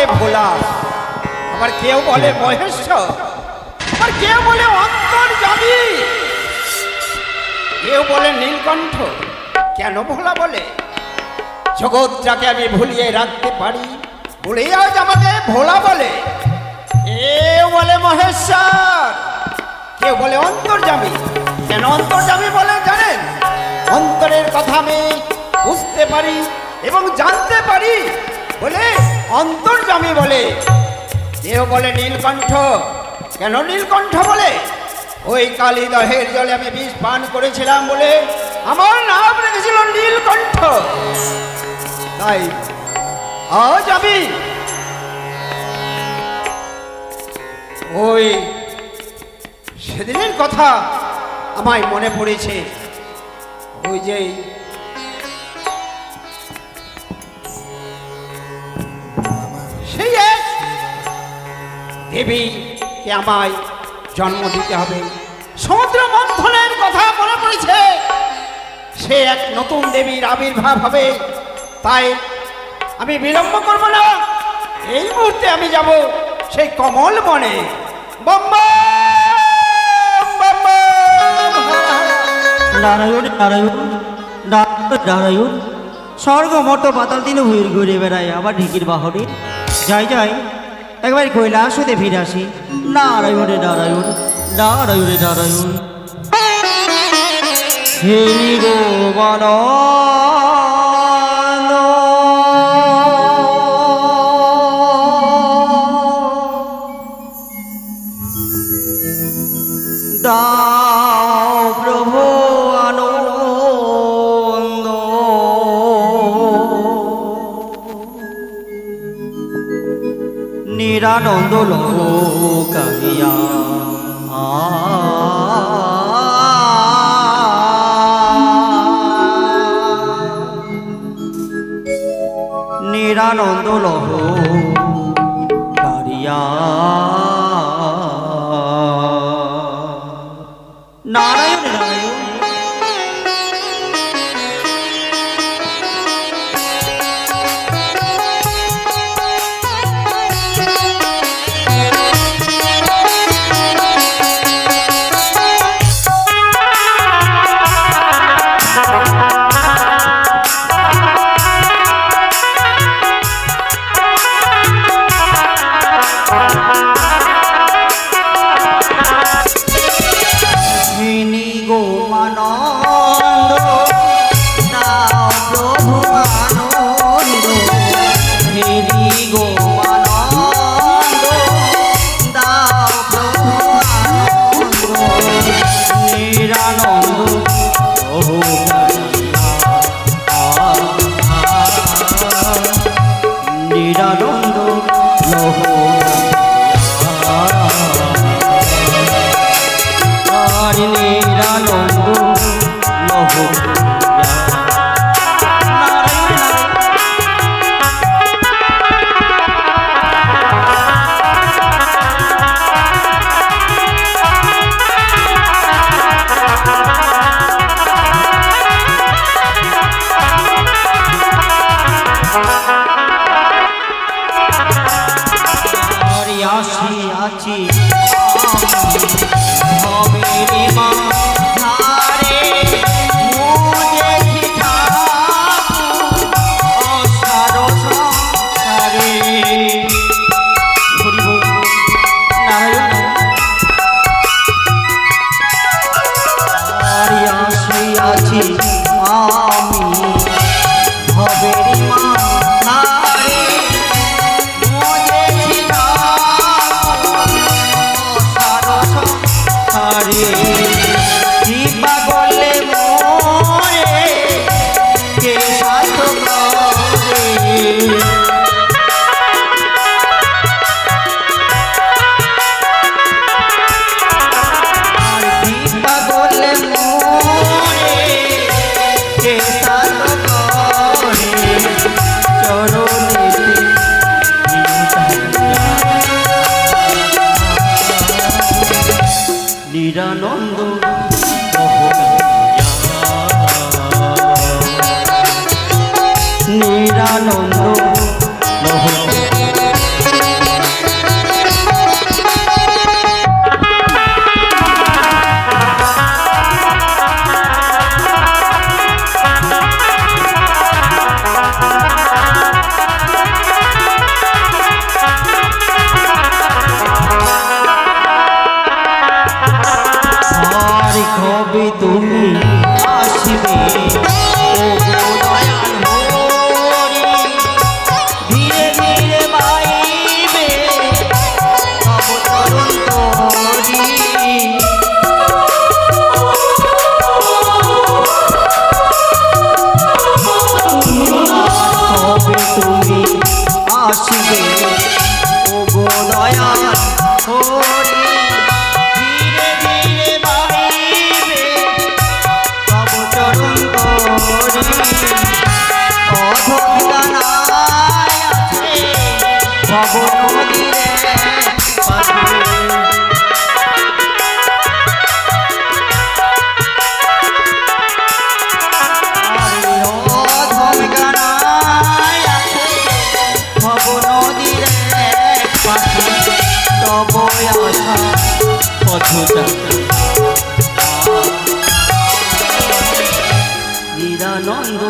বলে ভোলা, আবার কেউ বলে মহেশ্বর, আবার কেউ বলে অন্তর্যামী, কেউ বলে নীলকণ্ঠ। কেন ভোলা বলে? জগৎ যাকে আমি ভুলিয়ে রাখতে পারি বলে আজ আমাকে ভোলা বলে। কেউ বলে মহেশ্বর, কেউ বলে অন্তর্যামী। কেন অন্তর্যামী বলে জানেন? অন্তরের কথা আমি বুঝতে পারি এবং জানতে পারি বলে অন্তর্যামী বলে। কেউ বলে নীলকণ্ঠ। কেন নীলকণ্ঠ বলে? ওই কালীদহের জলে আমি বিষ পান করেছিলাম বলে আমার নাম রেখেছিল নীলকণ্ঠ। তাই আজ আমি ওই সেদিনের কথা আমায় মনে পড়েছে। ওই যে সেই এক দেবীকে আমায় জন্ম দিতে হবে, সমুদ্র মন্থনের কথা মনে পড়েছে। সে এক নতুন দেবীর আবির্ভাব হবে। তাই আমি বিলম্ব করব না, এই মুহূর্তে আমি যাব সেই কমল বনে। নারায়ণ নারায়ণ নারায়ণ, স্বর্গ মর্ত পাতাল দিন হুইর ঘুরে বেড়ায় আবার ঢিকির বাহনে। যাই যাই একবার কৈলাস হতে ফিরে আসি। নারায়ণে নারায়ণ নারায়ণে নারায়ণ। হে গো বন দাও প্রভু আনন্দ, নিরানন্দ লোকাইয়া নিরানন্দ লোকাইয়া। নারায়ণ নারায়ণ। আসিবে ও গো দয়াল হরি ধীরে ধীরে বাড়িবে তব চরণ তরি অধম গানায় আছে ভব নদীরে পাশে নিরানন্দ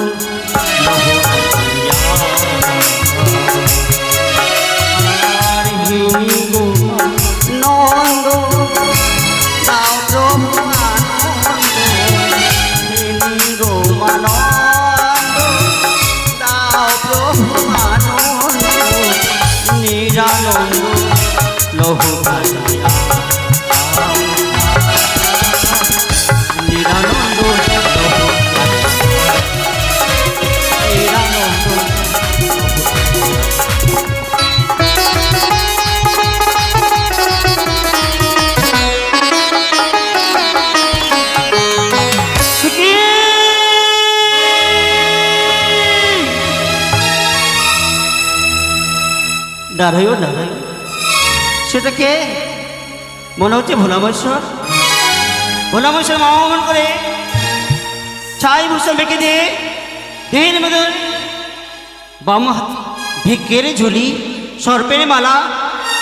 নন্দ তাও ব্রহ্মানন্দ গোমানন্দ তাও ব্রহ্মানন্দ নিরানন্দ লহু নিরানন্দ নারায়ণ নারায়ণ সেটা কে মনে হচ্ছে ভোলামহেশ্বর ভোলামহেশ্বর মামন করে ছাই ভূষণ বেঁকে দিয়ে দেহের মধ্যে বাম হাত ভিক্ষের ঝুলি সর্পের মালা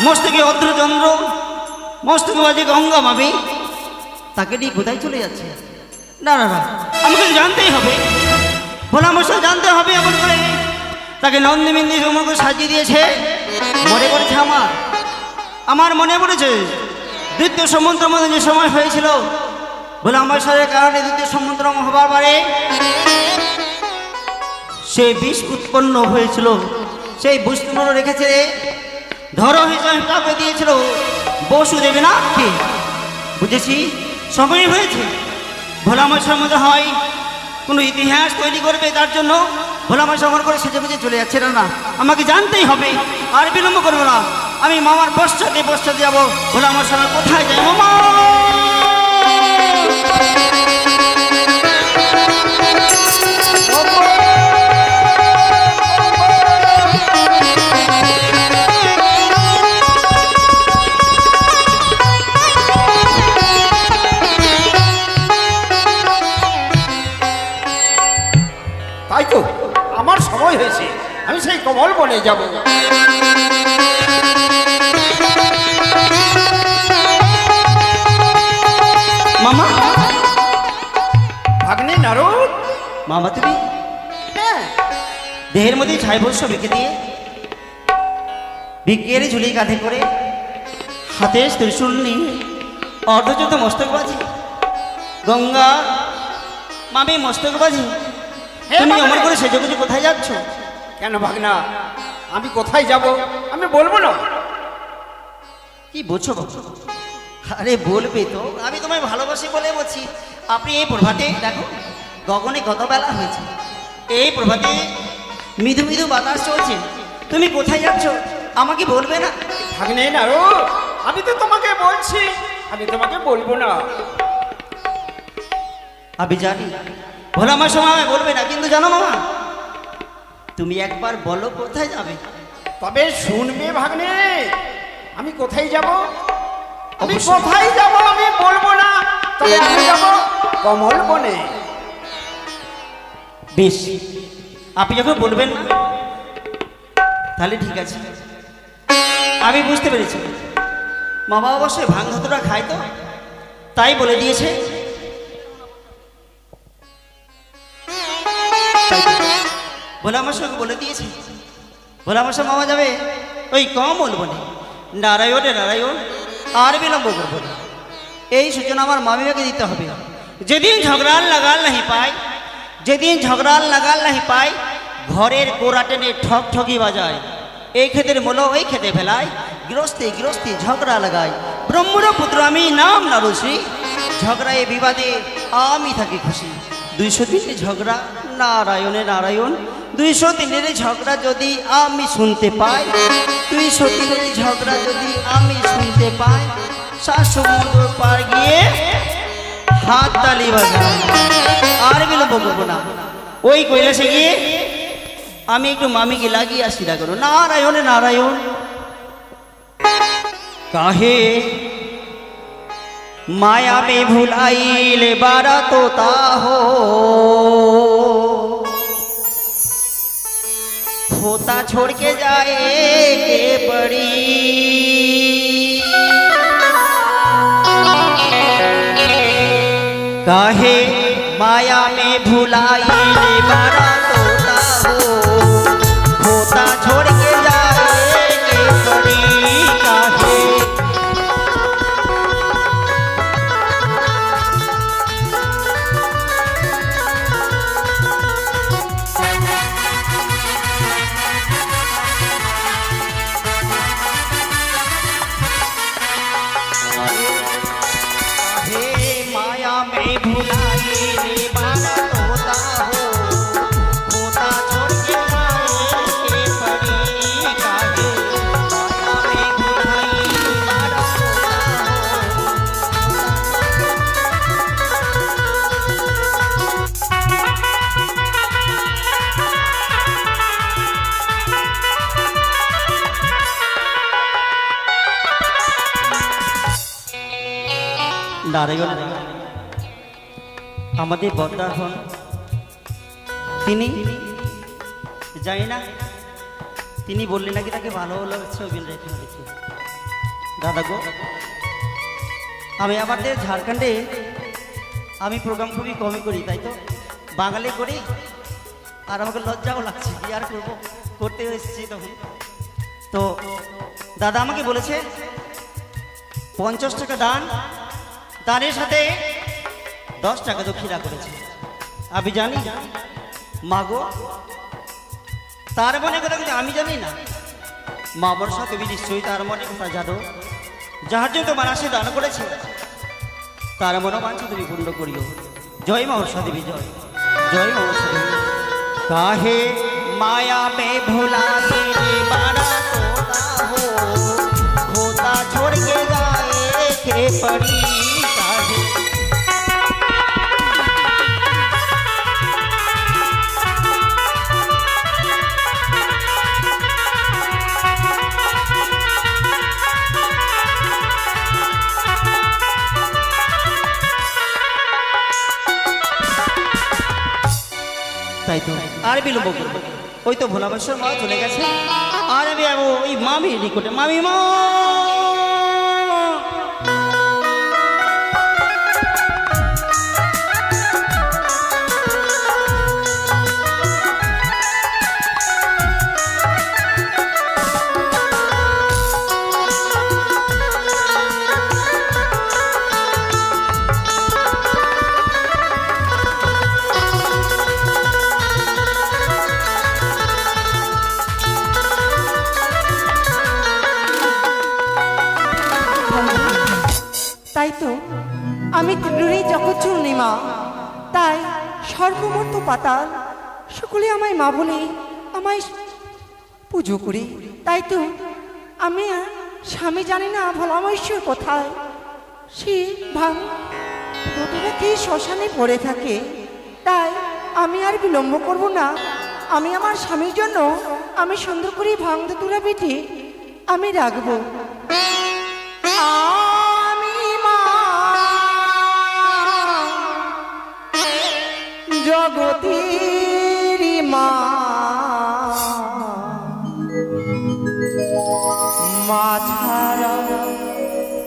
মস্তকে অদ্রচন্দ্র মস্তকে বাজে গঙ্গা মামি তাকে নিয়ে কোথায় চলে যাচ্ছে না না না আমাকে জানতেই হবে ভোলামহেশ্বর জানতে হবে এমন করে তাকে নন্দীমিন্দি সমগ্র সাজিয়ে দিয়েছে মনে করেছে আমার মনে পড়েছে দ্বিতীয় সমুদ্র মধ্যে যে সময় হয়েছিল ভোলামহেশ্বরের কারণে দ্বিতীয় সমুদ্র হবার পরে সেই বিষ উৎপন্ন হয়েছিল সেই বিষ্ণু রেখেছে ধরো হিসাবে দিয়েছিল বসুদেব না কে বুঝেছি সময় হয়েছে ভোলামহেশ্বর মধ্যে হয় কোনো ইতিহাস তৈরি করবে তার জন্য ভোলামহেশ্বর মনে করে সেজে বুঝে চলে যাচ্ছে না আমাকে জানতেই হবে আর বিলম্ব করবো না আমি মামার পশ্চাতে যাবো ভোলামহেশ্বর কোথায় যাই মামা তাই তো আমার সময় হয়েছে আমি সেই কমল বনে যাব মামা ভাগ্নে নারদ মামা তুমি হ্যাঁ দেহের মধ্যে ছাই ভস্য রেখে দিয়ে ভিক্ষের ঝুলি কাঁধে করে হাতে ত্রিশূল নিয়ে অর্ধযুদ্ধ মস্তকবাজি গঙ্গা মামি মস্তকবাজি তুমি অমর করে সেজে গুজে কোথায় যাচ্ছ কেন ভাগনা আমি কোথায় যাব আমি বলবো না কি বলছো আরে বলবে তো আমি তোমায় ভালোবাসি বলে বলছি আপনি এই প্রভাতে দেখো গগনে কত বেলা হয়েছে এই প্রভাতে মৃদু মৃদু বাতাস চলছে তুমি কোথায় যাচ্ছ আমাকে বলবে না ভাগ্নে নারদ আমি তো তোমাকে বলছি আমি তোমাকে বলবো না আমি জানি ভোলামার সময় বলবে না কিন্তু জানো মামা তুমি একবার বলো কোথায় যাবে তবে শুনবে ভাগ্নে আমি কোথায় যাব আমি কোথায় যাব আমি বলবো না তবে আমি যাব কমল বনে বেশ আপনি যখন বলবেন না তাহলে ঠিক আছে আমি বুঝতে পেরেছি মামা অবশ্যই ভাঙ ধতটা খায় তো তাই বলে দিয়েছে ভোলামার সঙ্গে বলে দিয়েছে ভোলামার সঙ্গে মামা যাবে ওই কমল বনে নারায়ণে নারায়ণ আর বিলম্ব করবো না এই সূচনা আমার মামিমাকে দিতে হবে যেদিন ঝগড়াল লাগাল নাহি পাই যেদিন ঝগড়াল লাগাল নাহি পাই ঘরের গোড়া টেনে ঠক ঠকি বাজায় এই ক্ষেতের মূল ওই খেতে ফেলায় গৃহস্থে গৃহস্থে ঝগড়া লাগায় ব্রহ্মর পুত্র আমি নাম নারশ্রী ঝগড়ায় বিবাদে আমি থাকি খুশি 200 দিনে ঝগড়া নারায়ণে নারায়ণ 203-এর ঝগড়া যদি আমি শুনতে পাই, 203-এর ঝগড়া যদি আমি শুনতে পাই, সমুদ্র পার গিয়ে হাত তালি বাজাই, আর বিলম্ব করবো না। ওই কৈলাসে গিয়ে আমি একটু মামিকে লাগিয়ে আসি না করো। নারায়ণ নারায়ণ। काहे माया में भुलाइले बारा तोता हो, खोता छोड़ के जाए के पड़ी। काहे माया में भुलाइले बारा तोता हो, खोता छोड़ के जाए के पड़ी। काहे নারায়ণ আমাদের বর্দার হন, তিনি জানি না, তিনি বললেন নাকি তাকে ভালো লাগছে অভিনয় রেখে। দাদা গো, আমি আমাদের ঝাড়খণ্ডে আমি প্রোগ্রাম খুবই কমই করি, তাই তো বাঙালি করি, আর আমাকে লজ্জাও লাগছে, কি আর করবো, করতে এসেছি তখন। তো দাদা আমাকে বলেছে 50 টাকা দান, দানের সাথে 10 টাকা দক্ষিণা করেছে। আমি জানি মাগো, তার মনে কথা কিন্তু আমি জানি না, মা বর্ষা তুমি নিশ্চয়ই তার মনে কথা জানো, যাহার জন্য তোমার আসে দান করেছে, তার মনোবাঞ্ছা তুমি পূর্ণ করিও। জয় মা বর্ষা দেবী, জয় জয় মা বর্ষা দেবী। কাহে মায়া মে ভোলা बारा तोता हो, खोता छोड़ के जाए के पड़ी। তাই তো আর বিলম্ব করব, ওই তো ভোলাবাসর মা চলে গেছে, আর আমি ওই মামির নিকটে। মামি মা, তাই তো আমি ত্রিপুরী জগৎ জননী মা, তাই সর্বমর্ত পাতাল সকলে আমায় মা বলে আমায় পুজো করি। তাই তো আমি স্বামী জানি না ভোলামৈশ্বর কোথায়, সে ভাঙ কি শ্মশানে পড়ে থাকে। তাই আমি আর বিলম্ব করব না, আমি আমার স্বামীর জন্য আমি সুন্দর করে ভাঙ তুলা পিঠে আমি রাখবো। জগতের মা, মা ছাড়া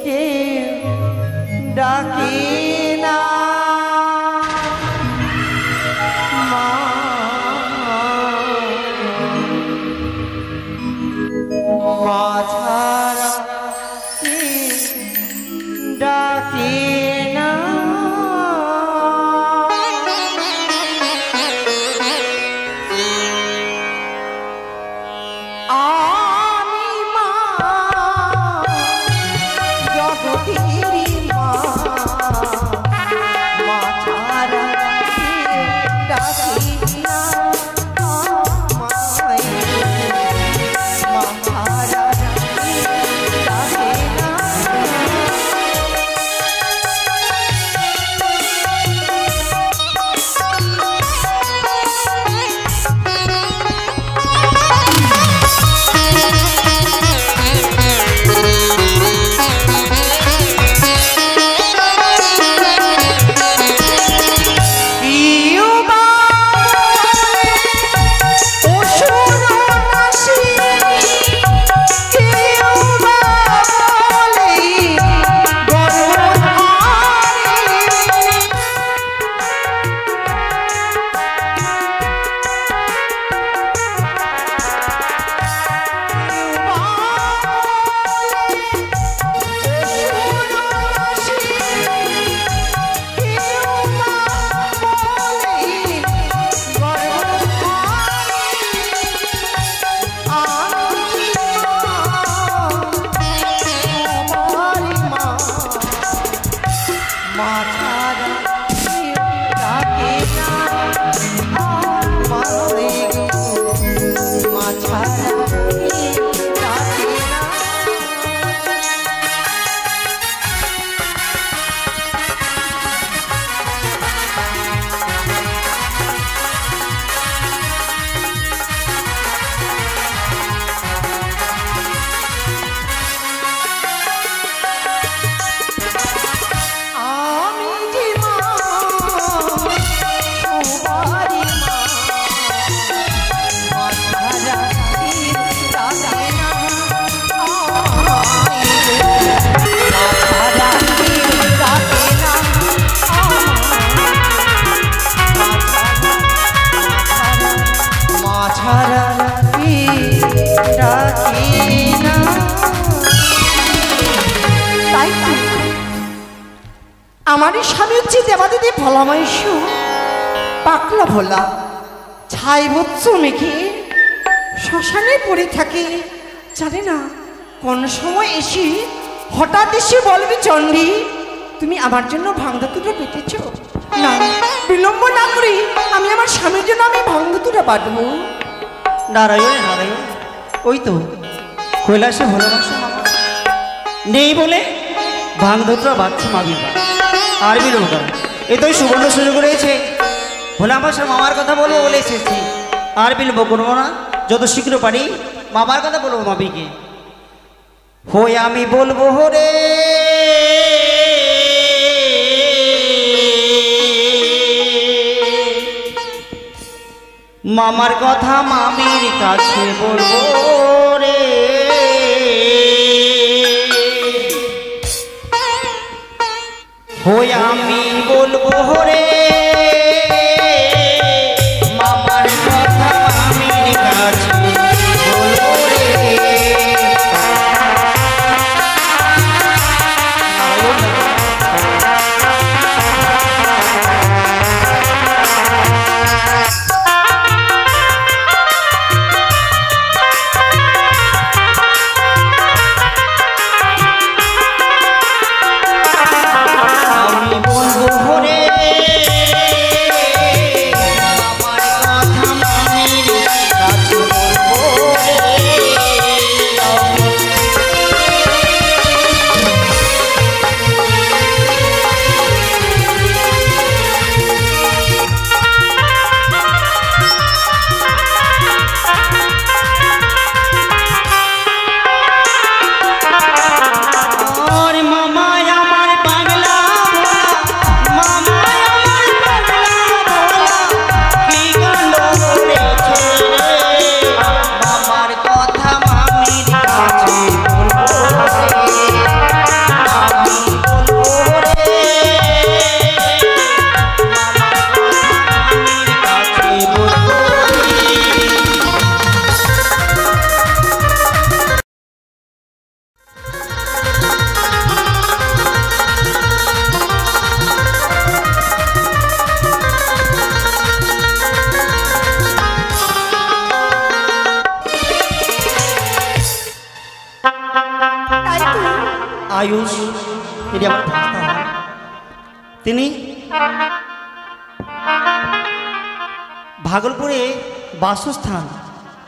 কে ডাকে না, মা মা ছাড়া কে ডাকে না। ডাকি না। তাই তো আমারই স্বামী হচ্ছে দেবাদিদি ভোলামহেশ পাকলা ভোলা ছাই বৎস মেঘে শ্মশানে পড়ে থাকে। জানে না কোন সময় এসে হঠাৎ এসে বলবি চণ্ডী তুমি আমার জন্য ভাঙদুটা পেতেছ না, বিলম্ব না করি আমি আমার স্বামীর জন্য আমি ভাঙদুটা বাঁধবো। নারায়ণ নারায়ণ, ওই তো কৈলাসে ভালোবাসা মামা নেই বলে ভাঙধুত্রা বাচ্চা মাবি আর বিরোধ এই তো সুবর্ণ সুযোগ রয়েছে। ভোলা আমার মামার কথা বলবো বলে এসেছি, আর বিলম্ব করবো না, যত শীঘ্র পারি মামার কথা বলবো মাবিকে। হয়ে আমি বলবো রে মামার কথা মামির কাছে বলবো রে। হয়ে আমি বলবো রে মামার কথা মামির কাছে বলবো রে। আয়ুষ এটি আমার ভাস্তা হয়, তিনি ভাগলপুরে বাসস্থান,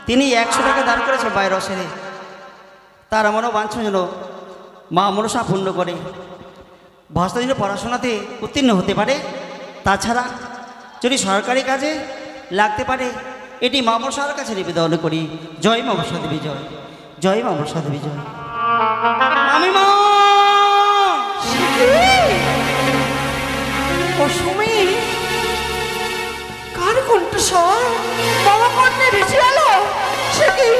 তিনি 100 টাকা দান করেছে বাইরে সেরে, তার আমারও বাঞ্ছনা যেন মা মনসা পূর্ণ করে, ভাস্তা যেন পড়াশোনাতে উত্তীর্ণ হতে পারে, তাছাড়া যদি সরকারি কাজে লাগতে পারে, এটি মা মনসার কাছে নিবেদন করি। জয় মা মনসা দেবী জয়, জয় মা মনসা দেবী জয়। আমি মা অসময়ে কার কণ্ঠস্বর বাবা কণ্ঠে ভেসে এলো, সে কি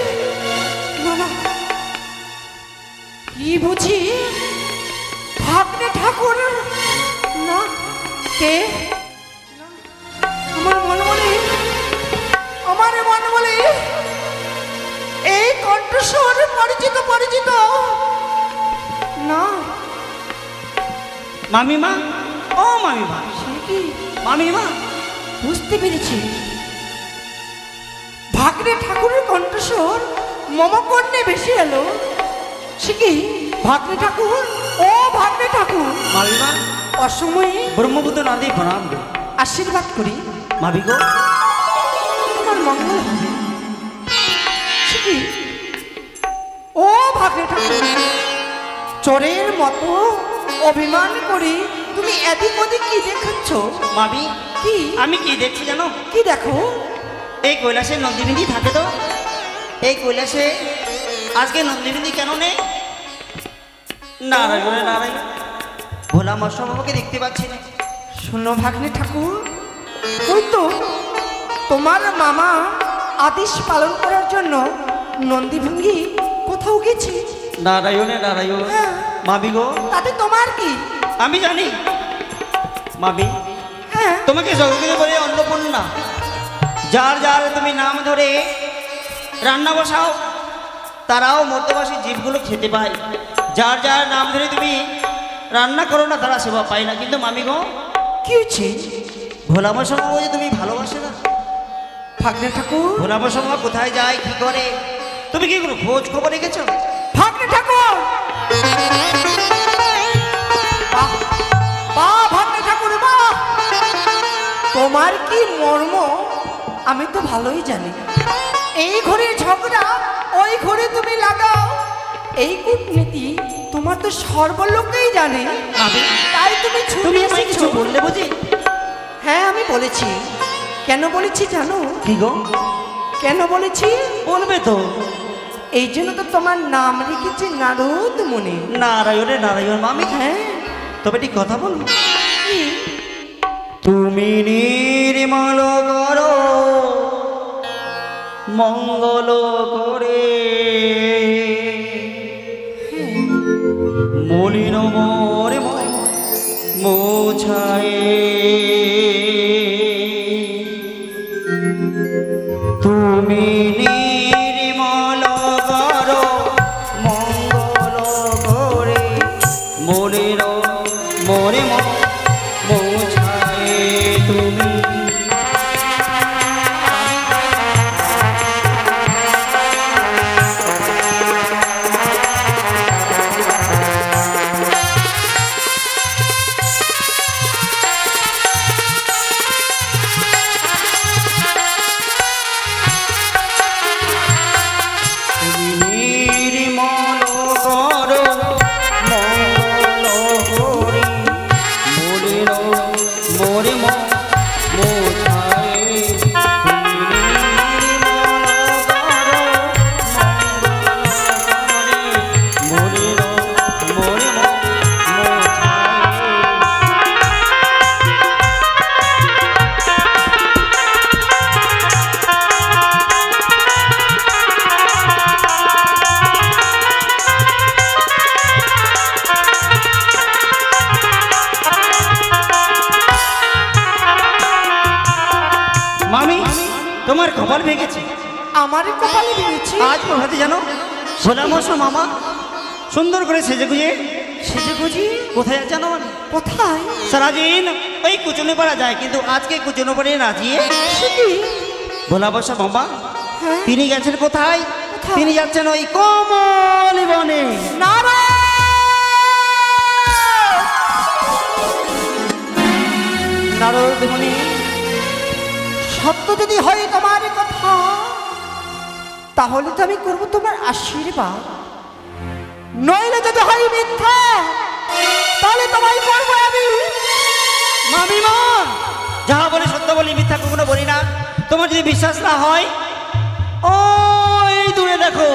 না কি বুঝি ভাগ্নে ঠাকুর না কে? আমার মনে বলে এই কণ্ঠস্বর পরিচিত পরিচিত না। মামিমা, ও মামিমা, সে কি মামিমা, বুঝতে পেরেছি ভাগ্নে ঠাকুরের কণ্ঠস্বর মমকর্ণে ভেসে এলো, সে কি ভাগ্নে ঠাকুর? ও ভাগ্নে ঠাকুর, মামিমা অসময়ে ব্রহ্মপুত্র নদী প্রণাম দে, আশীর্বাদ করি মাবি গো তোমার মঙ্গল হবে। সে কি ও ভাগ্নে ঠাকুর, চোরের মতো অভিমান করে তুমি এদিক ওদিক কি দেখাচ্ছ? মাবি কি আমি কি দেখছি জানো? কি দেখো? এই কৈলাসে নন্দিনী থাকে তো, এই কৈলাসে আজকে নন্দিনী কেন নেই? নারায়ণ নারায়ণ, ভোলা মশাবাবুকে দেখতে পাচ্ছি না। শোনো ভাগ্নে ঠাকুর, ওই তো তোমার মামা আদেশ পালন করার জন্য নন্দীভঙ্গি কোথাও গেছে। নারায়ণে নারায়ণ, হ্যাঁ। মাবি গো তাতে তোমার কি? আমি জানি মাবি, হ্যাঁ তোমাকে জগতে বলে অন্নপূর্ণা, যার যার তুমি নাম ধরে রান্না বসাও, তারাও মধ্যবাসী জীবগুলো খেতে পায়। যার যার নাম ধরে তুমি রান্না করো না তারা সেবা পায় না। কিন্তু মামি গো, কি হচ্ছে? ভোলা মশা যে তুমি ভালোবাসে না? ভাগ্নে ঠাকুর, ভোলা মশা কোথায় যায়, কি করে, তুমি কি কোনো খোঁজ খবর রেখেছো? ভাগ্নে ঠাকুর, বাহ বাহ ভাগ্নে ঠাকুর বাহ, তোমার কি মর্ম আমি তো ভালোই জানি। এই ঘরে ঝগড়া, ওই ঘরে তুমি লাগাও, এই কূটনীতি তোমার তো সর্বলোকেই জানে। তাই তুমি তুমি আমায় কিছু বললে বুঝি? হ্যাঁ আমি বলেছি। কেন বলেছি জানো? কি গো? কেন বলেছি? বলবে তো। এই জন্য তো তোমার নাম রেখেছি নারদ মুনি। নারায়ণে নারায়ণ মামি। হ্যাঁ তবে ঠিক কথা বল। কি? তুমি নির্মল করো মঙ্গল করে, মলিন মোরে মোছায়, তুমি নির্মল করো মঙ্গল করে, মলিন মোরে মোছায় তুমি। তোমার কপাল ভেঙেছে। আমার কপালে ভেঙেছে? আজ কোথাতে জানো? ভোলা মশা মামা সুন্দর করে সেজে গুজে কোথায় জানো? কোথায়? সারাদিন ওই কুচনে পাড়া যায়, কিন্তু আজকে কুচনে পাড়ে রাজিয়ে ভোলা মশা মামা তিনি গেছেন কোথায়? তিনি যাচ্ছেন ওই কমল বনে। নারদ মুনি, সত্য যদি হয় তোমার কথা, তাহলে তো আমি করবো তোমার আশীর্বাদ। নইলে যদি হয় মিথ্যা, তাহলে তোমায় করবো আমি। মামিমা যাহা বলে সত্য বলি, মিথ্যা কখনো বলি না। তোমার যদি বিশ্বাস না হয়, ওই দূরে দেখো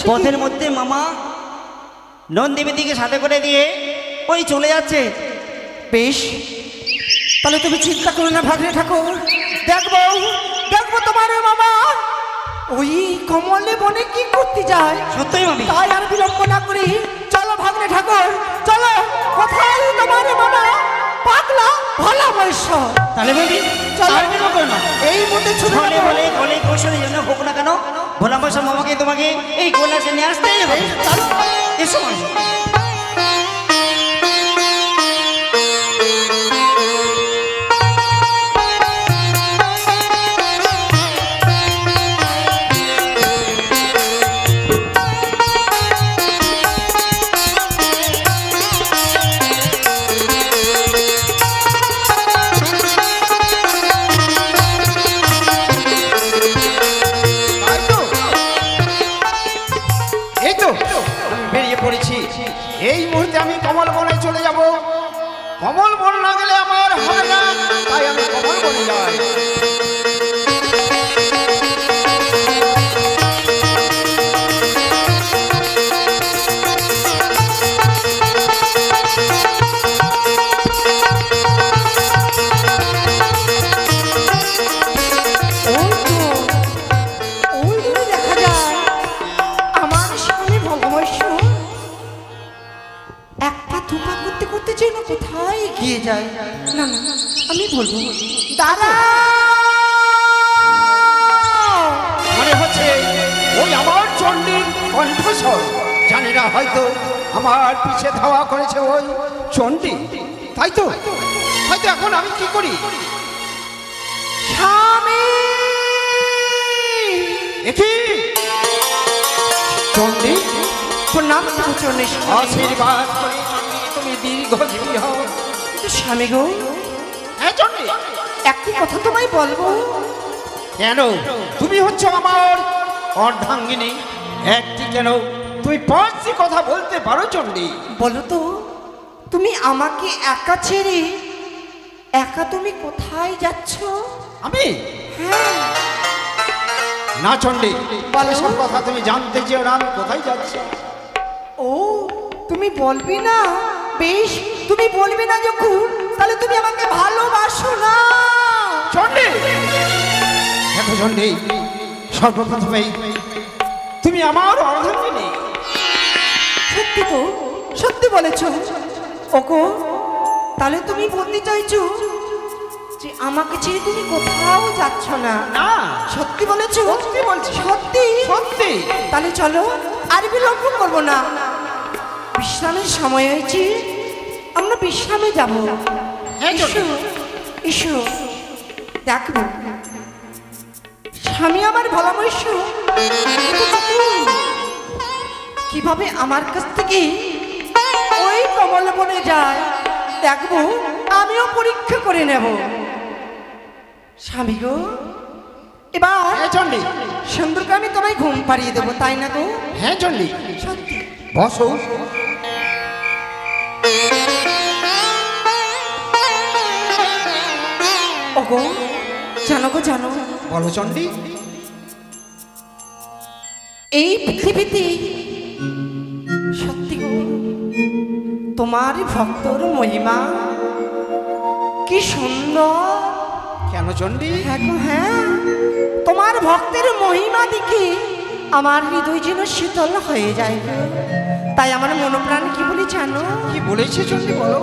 পথের মধ্যে মামা নন্দীবেদীকে সাথে করে দিয়ে ওই চলে যাচ্ছে। বেশ, তাহলে তুমি চিন্তা করো না ভাগ্নে ঠাকুর, দেখবো দেখবো তোমার মামা ওই কমলে বনে কি করতে যায়। সত্যই মামি? তাই আর বিলম্ব না করি চলো ভাগ্নে ঠাকুর, চলো। কোথায় তোমার মামা? পাগলা ভোলা মহেশ্বর। তাহলে মামি চলো না, এই মধ্যে ছুটে বলে বলে বলে কৌশলের জন্য হোক না কেন, ভোলা মশা মামাকে তোমাকে এই কৈলাসে নিয়ে আসতেই হবে। এসো মামি। এই মুহূর্তে আমি কমল বনে চলে যাব। কমল বন না গেলে আমার হবে না, তাই আমি কমল বনে যাই। যায় না, না আমি বলবো দাদা মনে হচ্ছে ওই আমার চণ্ডীর কণ্ঠস্বর, জানি না হয়তো আমার পিছে ধাওয়া করেছে ওই চণ্ডী। তাই তো হয়তো এখন আমি কি করি? স্বামী দেখি চণ্ডী, প্রণাম চরণে আশীর্বাদ করি চণ্ডী, তুমি দীর্ঘজীবী হও। কিন্তু স্বামী গো, হ্যাঁ চণ্ডী, একটি কথা তোমায় বলবো। কেন? তুমি হচ্ছে আমার অর্ধাঙ্গিনী, একটি কেন তুমি 5টি কথা বলতে পারো চণ্ডী। বলো তো, তুমি আমাকে একা ছেড়ে একা তুমি কোথায় যাচ্ছ? আমি হ্যাঁ, না চণ্ডী, বলো। এসব কথা তুমি জানতে চেও না আমি কোথায় যাচ্ছি। ও তুমি বলবি না? বেশ, তুমি বলবি না যখন, তাহলে তুমি আমাকে ভালোবাসো না? চণ্ডী, দেখো চণ্ডী, সর্বপ্রথমেই তুমি আমার অর্ধাঙ্গিনী। সত্যি তো, সত্যি বলেছ। ওগো, তাহলে তুমি বলতে চাইছো যে আমাকে ছেড়ে তুমি কোথাও যাচ্ছ না? না, সত্যি বলেছো? সত্যি বলছি। সত্যি? সত্যি। তাহলে চলো, আর বিলম্ব করবো না। বিশ্রামের সময় হয়েছে, আমরা বিশ্রামে যাব। হ্যাঁ, এসো, এসো, দেখো স্বামী আমার ভালোবাস কিভাবে আমার কাছ থেকে ওই কমল বনে যায়, দেখবো, আমিও পরীক্ষা করে নেব। স্বামী গো, এবার হ্যাঁ চণ্ডী, সুন্দরকে আমি তোমায় ঘুম পাড়িয়ে দেবো, তাই না গো? হ্যাঁ চণ্ডী, সত্যি। বসো। ওগো, জানো গো, জানো, বলো চণ্ডী। এই পৃথিবীতে সত্যি গো, তোমার ভক্তর মহিমা কি সুন্দর। কেন চণ্ডী? হ্যাঁ গো, হ্যাঁ, তোমার ভক্তের মহিমা দেখে আমার হৃদয় যেন শীতল হয়ে যায় গো। তাই আমার মনপ্রাণ কি বলি জানো? কি বলেছে চণ্ডী বলো।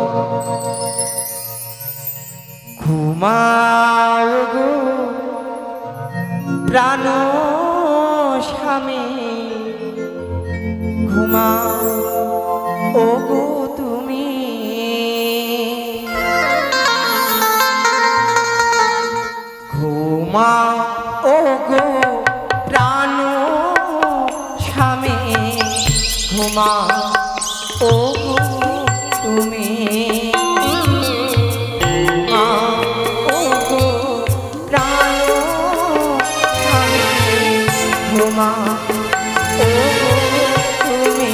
ঘুমাও গো প্রাণ স্বামী, ঘুমাও ও গো তুমি, ঘুমাও ও গো প্রাণ স্বামী, ঘুমাও ও গো তুমি, ও গো প্রাণ স্বামী, ঘুমাও ও গো তুমি।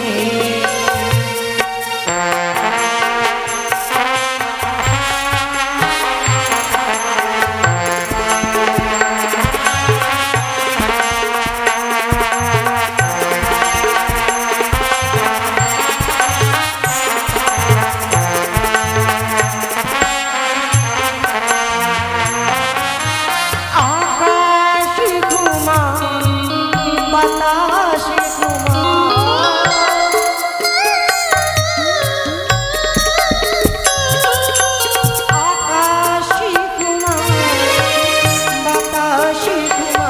আকাশ ঘুমা, বাতাস ঘুমা, আকাশ ঘুমা, বাতাস ঘুমা,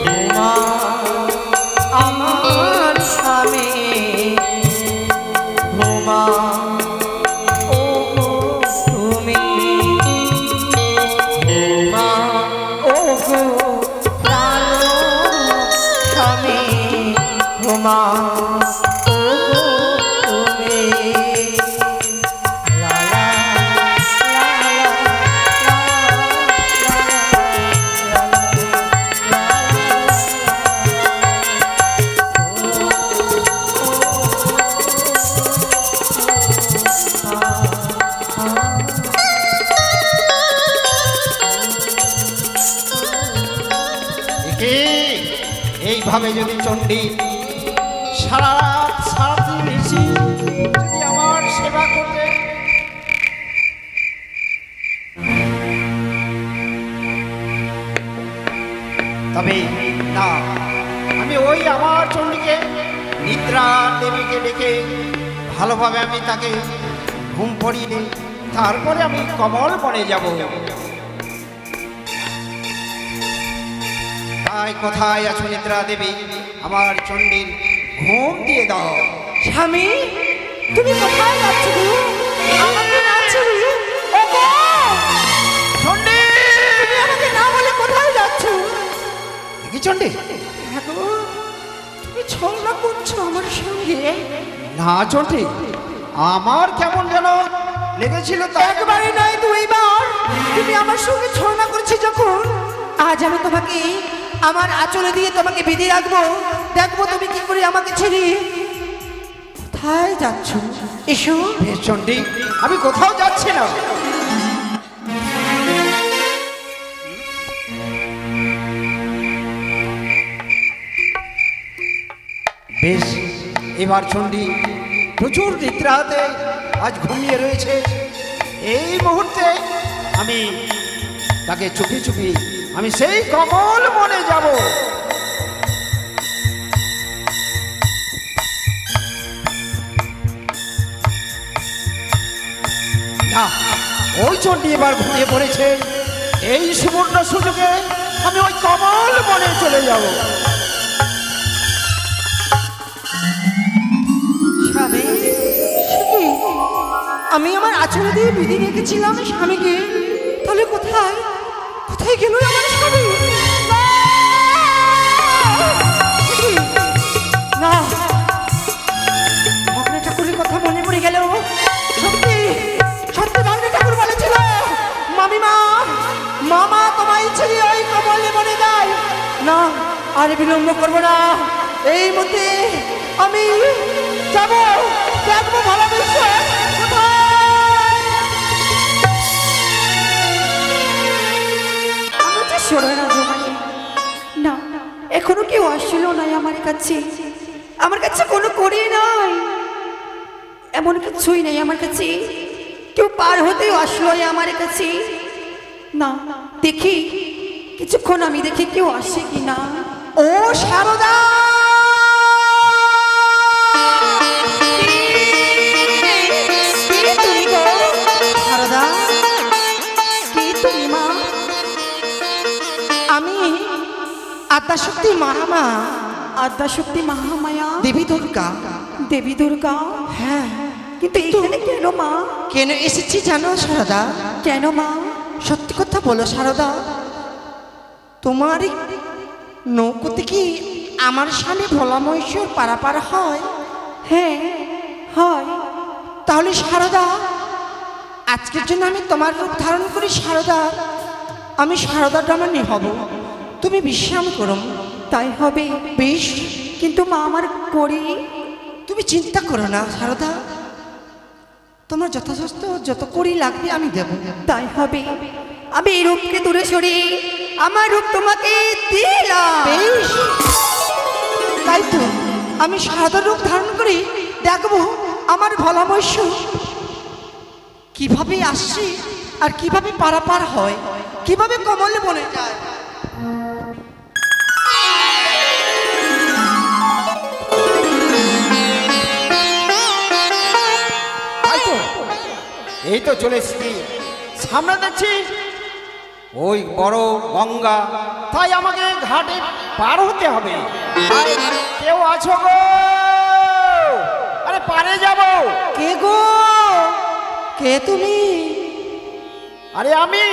ঘুমা আমার স্বামী, ঘুমা ও গো তুমি, ঘুমা ও গো প্রাণ স্বামী, ঘুমা ও গো তুমি। লা লা, লা লা, লা লা, লা একে এইভাবে যদি চণ্ডী সারা রাত সারাদিন নিশি যদি আমার সেবা করতে, তবে না, আমি ওই আমার চণ্ডীকে নিদ্রা দেবীকে ডেকে ভালোভাবে আমি তাকে ঘুম পড়িয়ে দিই, তারপরে আমি কমল বনে যাব। কোথায় কোথায় আছো নিদ্রা দেবী? আমার চণ্ডীর ঘুম দিয়ে দাও। স্বামী, তুমি কোথায় যাচ্ছ গো? আমাকে না ছেড়ে ওগো! চণ্ডী! তুমি আমাকে না বলে কোথায় যাচ্ছ? কি চণ্ডী? হ্যাঁ গো, তুমি ছলনা করছো আমার সঙ্গে। না চণ্ডী, আমার কেমন যেন লেগেছিল তো। একবারে নয় দুইবার তুমি আমার সঙ্গে ছলনা করছো যখন, আজ আমি তোমাকে আমার আঁচলে দিয়ে তোমাকে বেঁধে রাখবো। দেখবো তুমি কি করে আমাকে ছেড়ে কোথায় যাচ্ছ। এসো। বেশ চণ্ডী, আমি কোথাও যাচ্ছি না। বেশ, এবার চণ্ডী প্রচুর নিদ্রাতে আজ ঘুমিয়ে রয়েছে। এই মুহূর্তে আমি তাকে চুপি চুপি আমি সেই কমল মনে যাব। না, ওই চণ্ডী এবার ঘুমিয়ে পড়েছে। এই সুবর্ণ সুযোগে আমি ওই কমল মনে চলে যাব। স্বামী, সে কি? আমি আমার আঁচলে দিয়ে বিধি রেখেছিলাম স্বামীকে, তাহলে কোথায় কোথায় গেল আমার স্বামী? না, ভগ্নে ঠাকুরের কথা মনে পড়ে গেল। সত্যি সত্যি ভগ্নে ঠাকুর বলেছিল, মামিমা মামা তোমায় ছেড়ে ওই কমলে মনে যায় না। আর বিলম্ব করবো না, এই মধ্যে আমি যাবো, দেখবো ভালোবেসে না। এখনো কেউ আসছিল নাই আমার কাছে, আমার কাছে কোনো করি নাই, এমন কিছুই নাই আমার কাছে। কেউ পার হতেও আসলো আমার কাছে না। দেখি কিছুক্ষণ আমি দেখি কেউ আসে কিনা। ও শারদা, শারদা, কে তুমি মা? আমি আদ্যাশক্তি মহামা। আদ্যাশক্তি মহামায়া দেবী দুর্গা। দেবী দুর্গা? হ্যাঁ। কিন্তু এখানে কেন মা? কেন এসেছি জানো শারদা? কেন মা? সত্যি কথা বলো শারদা, তোমার নৌকোতে কি আমার স্বামী ভোলা মহেশ্বর পারাপার হয়? হ্যাঁ হয়। তাহলে শারদা, আজকের জন্য আমি তোমার রূপ ধারণ করি শারদা। আমি শারদা ডামানি হব, তুমি বিশ্রাম করো। তাই হবে। বেশ, কিন্তু মা আমার করি। তুমি চিন্তা করো না শারদা, তোমার যথাযথ যত করি লাগবে আমি দেব। তাই হবে। আমি এই রূপকে দূরে সরে আমার রূপ তোমাকে দিলাম। বেশ, তাই তো আমি শারদার রূপ ধারণ করি, দেখবো আমার ভোলা মহেশ্বর কিভাবে আসছে আর কিভাবে পারাপার হয়, কিভাবে কমলে বনে যায়। এই তো চলে এসেছি, সামনে দেখছি ওই বড় গঙ্গা, তাই আমাকে ঘাটে পার হতে হবে। কেউ আছো গো? আরে পারে যাব। কে গো? কে তুমি? আরে আমি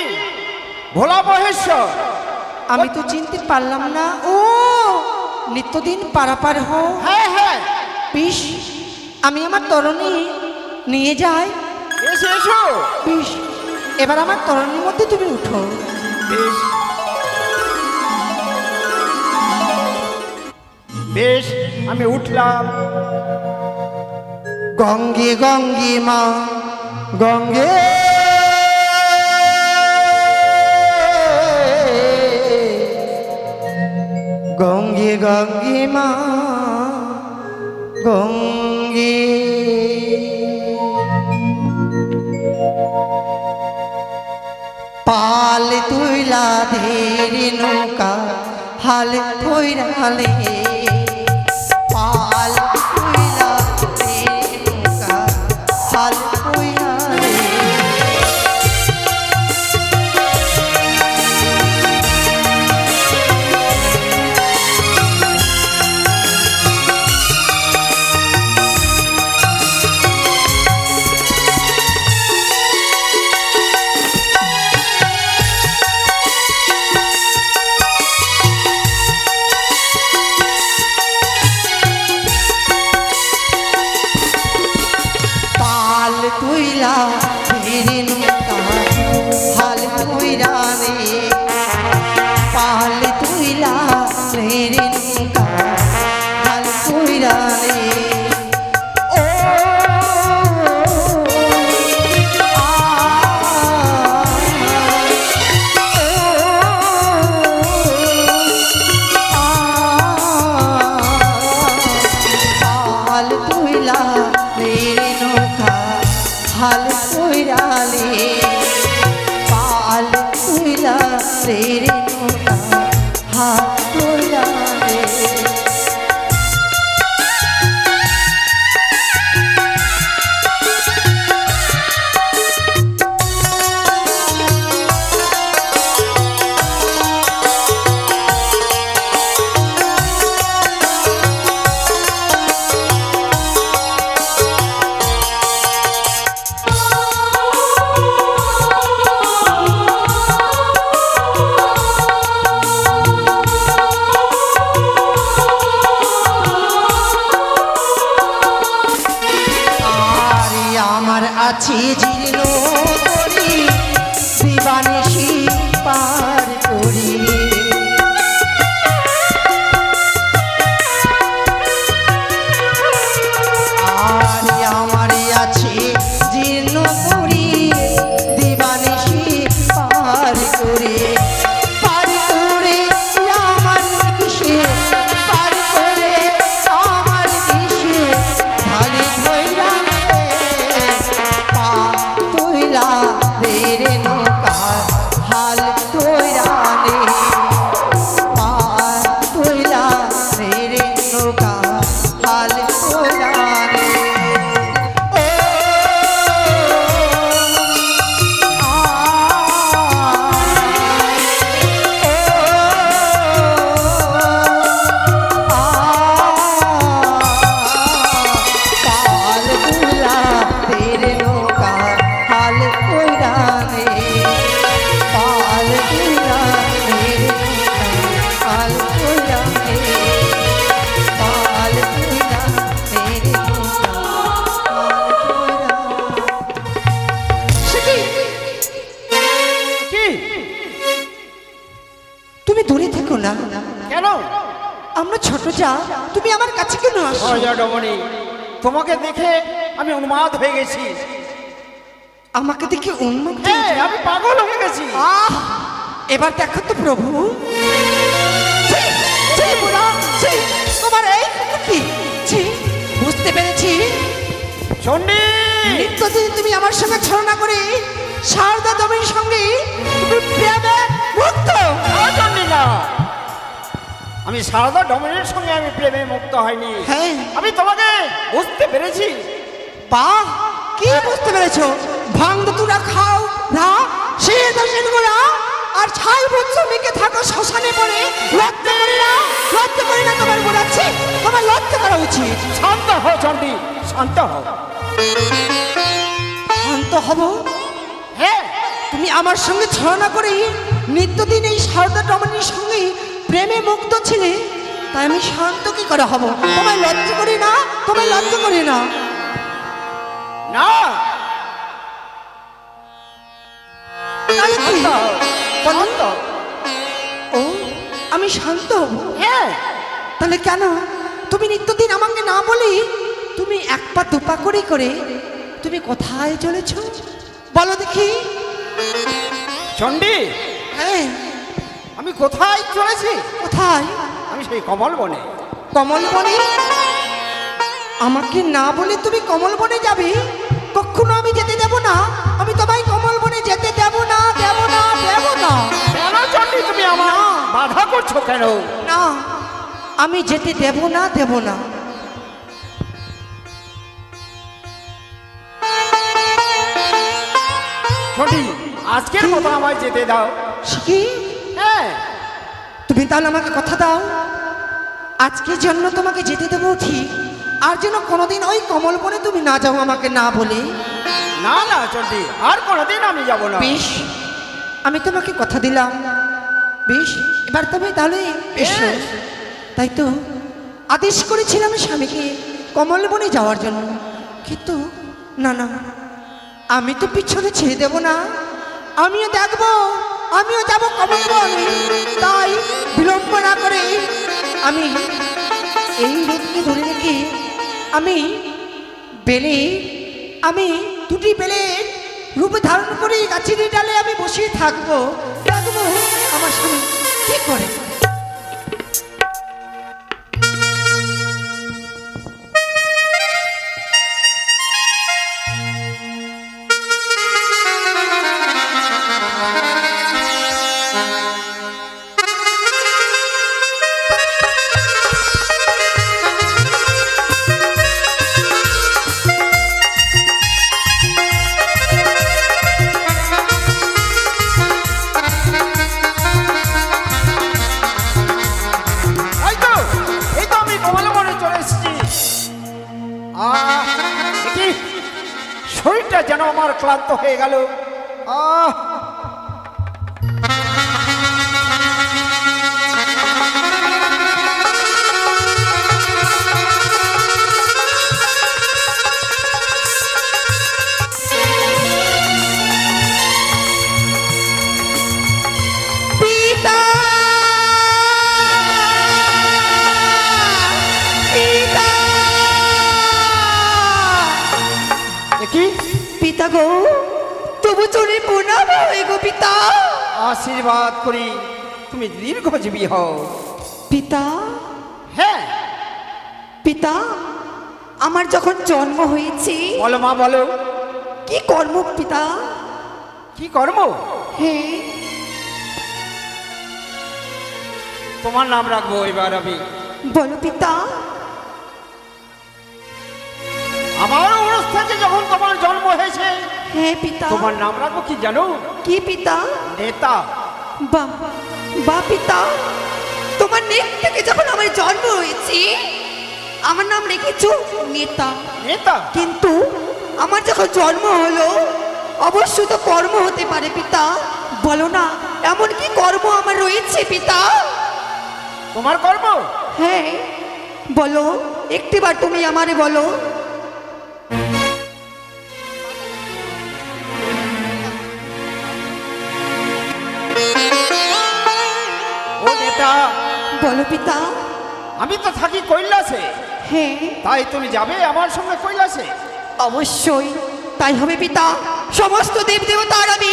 ভোলা মহেশ্বর। আমি তো চিনতে পারলাম না। ও, নিত্যদিন পারাপার হও? হ্যাঁ হ্যাঁ। বেশ, আমি আমার তরণী নিয়ে যাই। এসো এসো। বেশ, এবার আমার তরণীর মধ্যে তুমি উঠো। বেশ বেশ, আমি উঠলাম। গঙ্গে গঙ্গে মা গঙ্গে, গঙ্গে গঙ্গে মা গঙ্গে। পাল তুইলা ধীরে নৌকা হাল ধইরালে, পাল তুইলা ধীরে নৌকা হাল ধইরালে। রে নৌকা হাত তোলা রে। আছি জীর্ণ করি দিবানিশি পার করি। আর আমার আছে জীর্ণ করি দিবানিশি পার করে। পার করে আমার কিসে পার করে আমার কিসে ভালে ধৈরা তোইলা রে নৌকা হাল তোইরা রে। পা তোইলা রে নৌকা হাল তোইরা রে। তুমি দূরে থেকো না। কেন? আমরা ছোট যা, তুমি আমার কাছে কেন আসো? রমণী, তোমাকে দেখে আমি উন্মাদ হয়ে গেছি। আমাকে দেখে উন্মুক্ত? হ্যাঁ, আমি পাগল হয়ে গেছি। এবার দেখো তো প্রভু, তোমার এই কি বুঝতে পেরেছি। চণ্ডী, নিত্যদিন তুমি আমার সঙ্গে ছলনা করে শারদা দেবীর সঙ্গে তুমি প্রেমে মুক্ত। চণ্ডী না, আমি সারদা ডমনের সঙ্গে আমি প্রেমে মুক্ত হয়নি। হ্যাঁ, আমি তোমাকে বুঝতে পেরেছি। বাহ, কি বুঝতে পেরেছো? ভাঙ তুরা খাও না, সে দর্শন করা আর ছাই বুঝছো মেকে থাকো শ্মশানে পড়ে। লজ্জা করি না, লজ্জা করি না তোমার বোঝাচ্ছি, তোমার লজ্জা করা উচিত। শান্ত হও চণ্ডী, শান্ত হও। শান্ত হব? হ্যাঁ, তুমি আমার সঙ্গে ছলনা করে নিত্যদিন এই শারদা রমণীর সঙ্গে প্রেমে মুক্ত ছিলে, তাই আমি শান্ত কি করে হব? তোমায় লজ্জা করি না, তোমায় লজ্জা করি না। না, তাহলে কি? শান্ত হও, শান্ত। ও, আমি শান্ত হব? হ্যাঁ, তাহলে কেন তুমি নিত্যদিন আমাকে না বলি তুমি এক পা দুপা করে করে তুমি কোথায় চলেছ বলো দেখি? চণ্ডী, হ্যাঁ, আমি কোথায় চলেছি? কোথায়? আমি সেই কমল বনে। কমল বনে? আমাকে না বলে তুমি কমল বনে যাবে? কখনো আমি যেতে দেব না। আমি তোমায় কমল বনে যেতে দেব না, দেব না, দেব না। কেন চণ্ডী, তুমি আমার বাধা করছো কেন? না, আমি যেতে দেব না, দেব না। চণ্ডী, আজকের মতো আমায় যেতে দাও। কি? হ্যাঁ, তুমি তাহলে আমাকে কথা দাও, আজকের জন্য তোমাকে যেতে দেবো ঠিক, আর যেন কোনোদিন ওই কমল বনে তুমি না যাও আমাকে না বলে। না না চণ্ডী, আর কোনোদিন আমি যাব না। বেশ, আমি তোমাকে কথা দিলাম। বেশ, এবার তুমি তাহলে এসো। বেশ। তাই তো আদেশ করেছিলাম স্বামীকে কমল বনে যাওয়ার জন্য, কিন্তু না না, আমি তো পিছনে ছেড়ে দেব না। আমিও দেখবো, আমিও যাব কমল বনে। তাই বিলম্ব না করে আমি এই রূপকে ধরে রেখে আমি বেলে, আমি দুটি বেলের রূপে ধারণ করে গাছের ডালে আমি বসে থাকবো, দেখবো আমার স্বামী কি করে। দেখি শরীরটা যেন আমার ক্লান্ত হয়ে গেল। আহ পিতা, পিতা, দেখি পিতা গো, তবু চলে প্রণাম হয় গো পিতা। আশীর্বাদ করি তুমি দীর্ঘজীবী হও। পিতা, হ্যাঁ পিতা, আমার যখন জন্ম হয়েছে, বলো মা বলো, কি কর্ম পিতা? কি কর্ম? হ্যাঁ, তোমার নাম রাখবো এবার আমি। বলো পিতা। আমার অবস্থা থেকে যখন তোমার জন্ম হয়েছে, হ্যাঁ পিতা। তোমার নাম রাখবো কি জানো? কি পিতা? নেতা। বা বা পিতা, তোমার নেট থেকে যখন আমার জন্ম হয়েছে, আমার নাম রেখেছো নেতা। নেতা? কিন্তু আমার যখন জন্ম হলো, অবশ্য তো কর্ম হতে পারে পিতা। বলো না, এমন কি কর্ম আমার রয়েছে পিতা? তোমার কর্ম? হ্যাঁ, বলো একটিবার তুমি আমারে বলো। ও নেতা, বলো পিতা। আমি তো থাকি কৈলাসে, হ্যাঁ, তাই তুমি যাবে আমার সঙ্গে কৈলাসে? অবশ্যই তাই হবে পিতা। সমস্ত দেব দেবতার আমি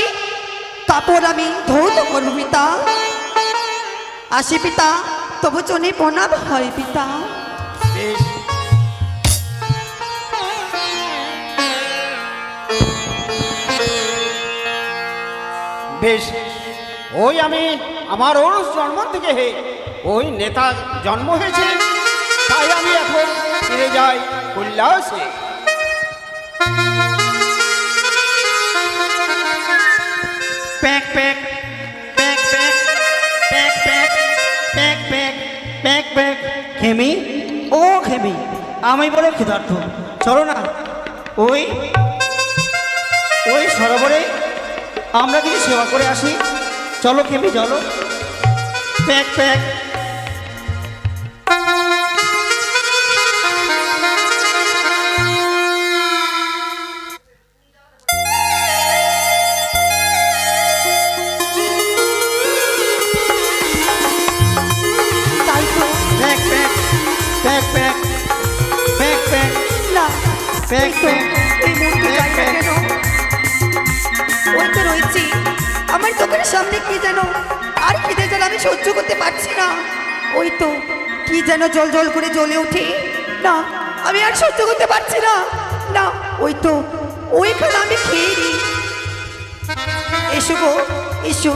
কাপড় আমি ধৌত করব পিতা। আসি পিতা, তবু চনে প্রণাম হয় পিতা। বেশ। বেশ, ওই আমি আমার ওর জন্ম থেকে ওই নেতা জন্ম হয়েছে, তাই আমি এখন ফিরে যাই কৈলাসে। প্যাক প্যাক প্যাক প্যাক প্যাক প্যাক প্যাক প্যাক প্যাক প্যাক। খেমি, ও খেমি, আমি বড় ক্ষুধার্ত, চলো না ওই ওই সরোবরে আমরা কিছু সেবা করে আসি। চলো খেমি, চলো। Pack pack. তাই তো প্যাক প্যাক প্যাক প্যাক প্যাক প্যাক না, প্যাক এই তো, এই মূর্তি যাই না কেন? ওই তো রয়েছি, আমার চোখের সামনে কি যেন, আর খিদে জল আমি সহ্য করতে পারছি না। ওই তো কি যেন জল জল করে জ্বলে ওঠে, না আমি আর সহ্য করতে পারছি না। না, ওই তো ওইখানে আমি খেয়ে নিই। এসো গো, এসো।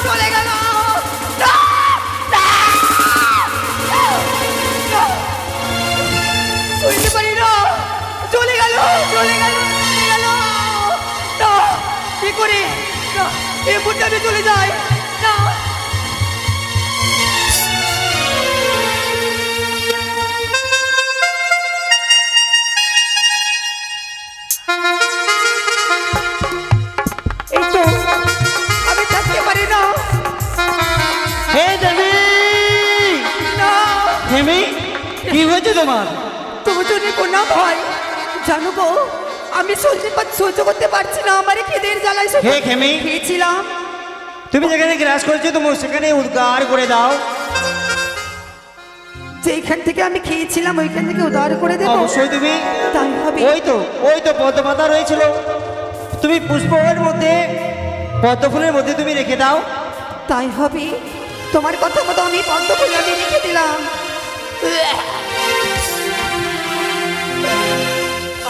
চলে গেল। শুনতে পারি না, চলে গেল, চলে গেল, চলে গেল। না, কি করে না, এ বুটটা আমি চলে যাই না। এই তো আমি থাকতে পারি না। হে দেবী, না, খেমি, কি হয়েছে তোমার? তবু যদি প্রণাম হয়, জানো গো, আমি সহ্য করতে পারছি না। আমার খিদের জ্বালায় হে খেমি, খেয়েছিলাম। তুমি যেখানে গ্রাস করেছো তুমি সেখানে উদ্গার করে দাও। যেখান থেকে আমি খেয়েছিলাম ওইখান থেকে উদ্ধার করে দেবো। অবশ্যই তুমি। তাই হবে। ওই তো পদ্ম পাতা রয়েছিল, তুমি পুষ্পের মধ্যে পদ্ম ফুলের মধ্যে তুমি রেখে দাও। তাই হবে, তোমার কথা মতো আমি পদ্ম ফুল আমি রেখে দিলাম।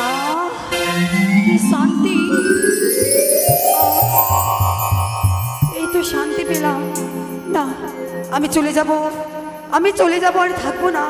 আহ, কি শান্তি। এই তো শান্তি পেলাম। না, আমি চলে যাব, আমি চলে যাব, আর থাকবো না।